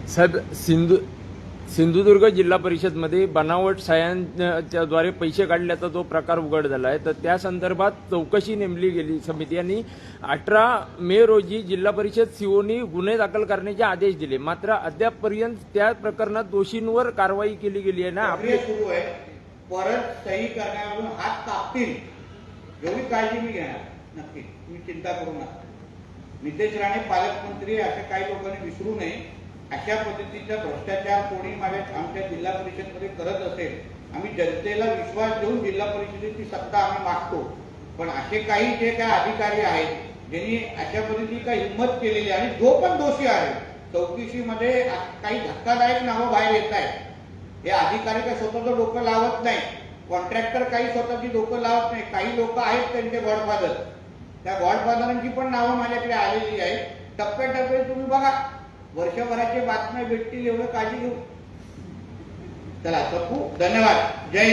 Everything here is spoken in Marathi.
सर, सिंधुदुर्ग जिल्हा परिषदमध्ये बनावट सायांच्याद्वारे पैसे काढल्याचा जो प्रकार उघड झाला आहे, तर त्या संदर्भात चौकशी नेमली गेली समिती आणि 18 मे रोजी जिल्हा परिषद सीओनी गुन्हे दाखल करण्याचे आदेश दिले. मात्र अद्यापपर्यंत त्या प्रकरणात दोषींवर कारवाई केली गेली आहे ना. प्रक्रिया सुरू आहे. परत सही करण्यावरून हात कापतील एवढी काळजी मी घेणार. नक्की तुम्ही चिंता करू नका. नितेश राणे पालकमंत्री असे काही लोकांनी विसरू नये. अशा पद्धतीचा भ्रष्टाचार कोणी आमच्या जिल्हा परिषदेमध्ये करत असेल, आम्ही जनतेला विश्वास देऊन जिल्हा परिषदेची सत्ता आम्ही मागतो. पण असे काही जे काय अधिकारी आहेत ज्यांनी अशा पद्धतीची काही हिंमत केलेली आहे आणि जो पण दोषी आहे चौकशीमध्ये काही धक्कादायक नावं बाहेर येत आहेत. हे अधिकारी काही स्वतःचं डोकं लावत नाही, कॉन्ट्रॅक्टर काही स्वतःची डोकं लावत नाही. काही लोक आहेत त्यांचे गॉडफादर, त्या गॉडफादरांची पण नावं माझ्याकडे आलेली आहे. टप्प्याटप्प्याने तुम्ही बघा, वर्षभराच्या बातम्या भेटतील एवढं काळजी घेऊ. चला संपू. धन्यवाद. जय